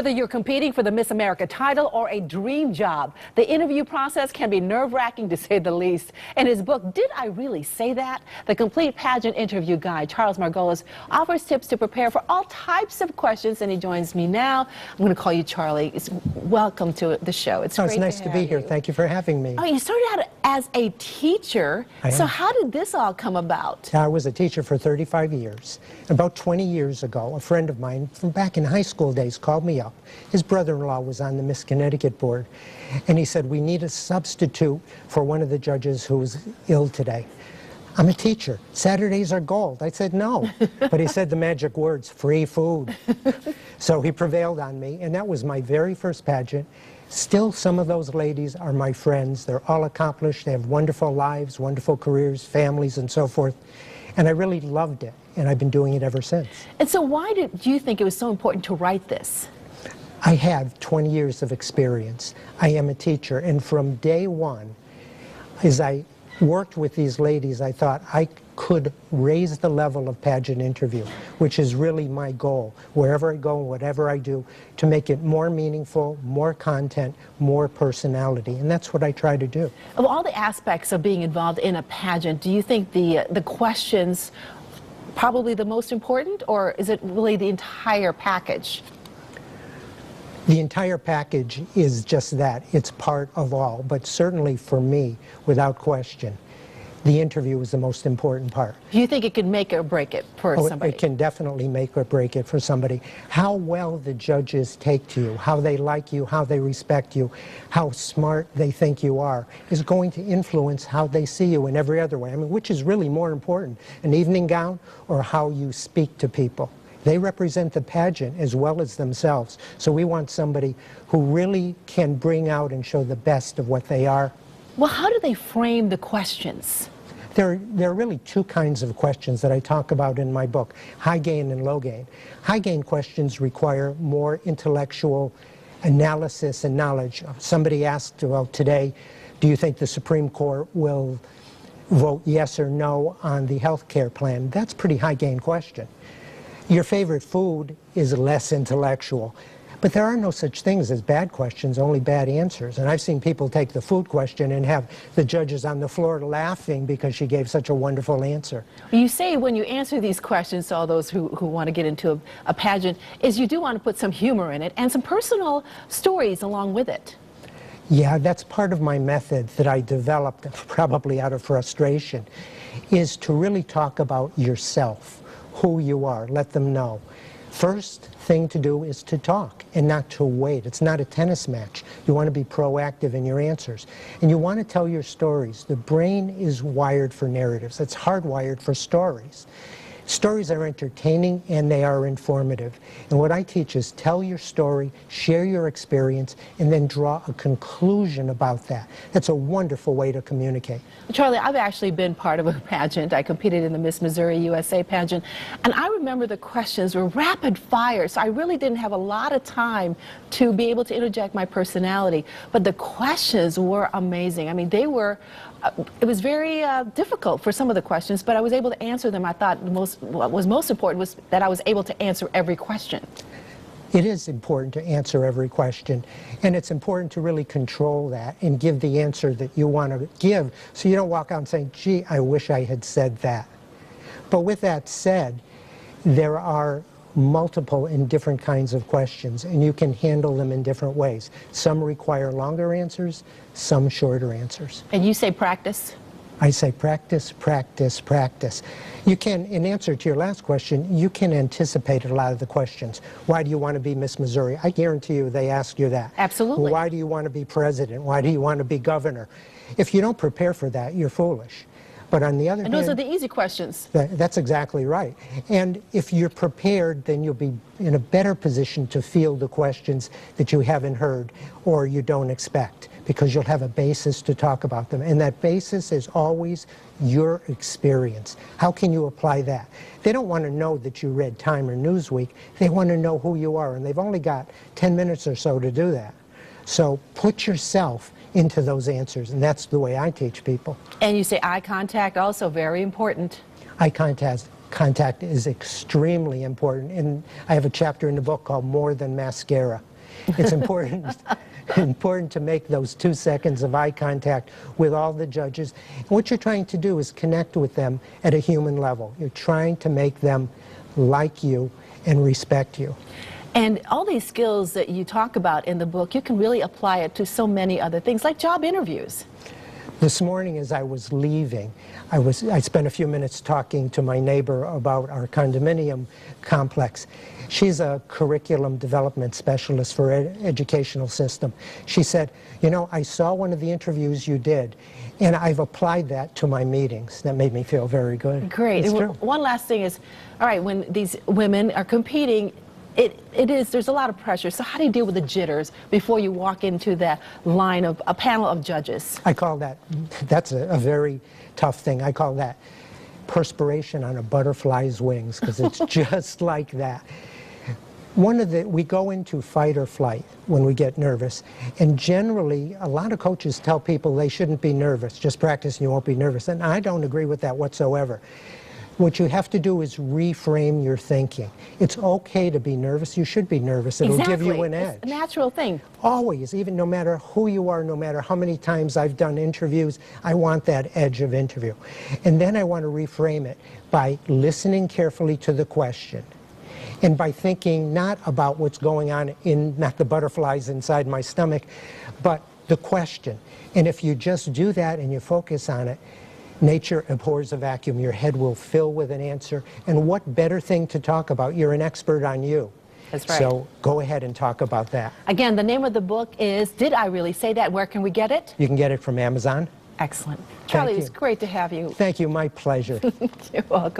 Whether you're competing for the Miss America title or a dream job, the interview process can be nerve-wracking to say the least. In his book, Did I Really Say That? The Complete Pageant Interview Guide, Charles Margolis offers tips to prepare for all types of questions, and he joins me now. I'm going to call you Charlie. Welcome to the show. It's great nice to be here. Thank you for having me. Oh, you started out as a teacher. So how did this all come about? I was a teacher for 35 years. About 20 years ago, a friend of mine from back in high school days called me up. His brother-in-law was on the Miss Connecticut board, and he said, we need a substitute for one of the judges who's ill today. I'm a teacher. Saturdays are gold. I said no. But he said the magic words, free food. So he prevailed on me, and that was my very first pageant. Still, some of those ladies are my friends. They're all accomplished. They have wonderful lives, wonderful careers, families, and so forth. And I really loved it, and I've been doing it ever since. And so why do you think it was so important to write this? I have 20 years of experience. I am a teacher, and from day one, as I worked with these ladies, I thought I could raise the level of pageant interview, which is really my goal, wherever I go, whatever I do, to make it more meaningful, more content, more personality, and that's what I try to do. Of all the aspects of being involved in a pageant, do you think the questions probably the most important, or is it really the entire package? The entire package is just that. It's part of all. But certainly for me, without question, the interview is the most important part. Do you think it could make or break it for somebody? It can definitely make or break it for somebody. How well the judges take to you, how they like you, how they respect you, how smart they think you are, is going to influence how they see you in every other way. I mean, which is really more important, an evening gown or how you speak to people? They represent the pageant as well as themselves. So we want somebody who really can bring out and show the best of what they are. Well, how do they frame the questions? There are really two kinds of questions that I talk about in my book, high gain and low gain. High gain questions require more intellectual analysis and knowledge. Somebody asked, well, today, do you think the Supreme Court will vote yes or no on the health care plan? That's a pretty high gain question. Your favorite food is less intellectual. But there are no such things as bad questions, only bad answers. And I've seen people take the food question and have the judges on the floor laughing because she gave such a wonderful answer. You say when you answer these questions to all those who want to get into a pageant, is you do want to put some humor in it and some personal stories along with it. Yeah, that's part of my method that I developed, probably out of frustration, is to really talk about yourself. Who you are, let them know. First thing to do is to talk and not to wait. It's not a tennis match. You want to be proactive in your answers. And you want to tell your stories. The brain is wired for narratives. It's hardwired for stories. Stories are entertaining and they are informative. And what I teach is tell your story, share your experience, and then draw a conclusion about that. That's a wonderful way to communicate. Charlie, I've actually been part of a pageant. I competed in the Miss Missouri USA pageant, and I remember the questions were rapid fire, so I really didn't have a lot of time to be able to interject my personality. But the questions were amazing. I mean, they were, it was very difficult for some of the questions, but I was able to answer them. I thought what was most important was that I was able to answer every question. It is important to answer every question, and it's important to really control that and give the answer that you want to give, so you don't walk out and say, gee, I wish I had said that. But with that said, there are multiple and different kinds of questions, and you can handle them in different ways. Some require longer answers, some shorter answers. And you say practice? I say practice, practice, practice. You can, in answer to your last question, you can anticipate a lot of the questions. Why do you want to be Miss Missouri? I guarantee you they ask you that. Absolutely. Why do you want to be president? Why do you want to be governor? If you don't prepare for that, you're foolish. But on the other hand, those are the easy questions. That's exactly right. And if you're prepared, then you'll be in a better position to field the questions that you haven't heard or you don't expect, because you'll have a basis to talk about them. And that basis is always your experience. How can you apply that? They don't want to know that you read Time or Newsweek. They want to know who you are, and they've only got 10 minutes or so to do that. So put yourself into those answers, and that's the way I teach people. And you say eye contact, also very important. Eye contact is extremely important, and I have a chapter in the book called More Than Mascara. It's important to make those 2 seconds of eye contact with all the judges. And what you're trying to do is connect with them at a human level. You're trying to make them like you and respect you. And all these skills that you talk about in the book, you can really apply it to so many other things, like job interviews. This morning as I was leaving, I spent a few minutes talking to my neighbor about our condominium complex. She's a curriculum development specialist for educational system. She said, you know, I saw one of the interviews you did, and I've applied that to my meetings. That made me feel very good. Great. It's And true. one last thing is, all right, when these women are competing, there's a lot of pressure. So how do you deal with the jitters before you walk into that line of a panel of judges? I call that's a very tough thing. I call that perspiration on a butterfly's wings, because it's just like that. We go into fight or flight when we get nervous, and generally a lot of coaches tell people they shouldn't be nervous, just practice and you won't be nervous, and I don't agree with that whatsoever. What you have to do is reframe your thinking. It's okay to be nervous. You should be nervous. It'll give you an edge. It's a natural thing. Always, even no matter who you are, no matter how many times I've done interviews, I want that edge of interview. And then I want to reframe it by listening carefully to the question, and by thinking not about what's going on not the butterflies inside my stomach, but the question. And if you just do that and you focus on it, nature abhors a vacuum. Your head will fill with an answer. And what better thing to talk about? You're an expert on you. That's right. So go ahead and talk about that. Again, the name of the book is Did I Really Say That? Where can we get it? You can get it from Amazon. Excellent. Charlie, you. it's great to have you. Thank you. My pleasure. You're welcome.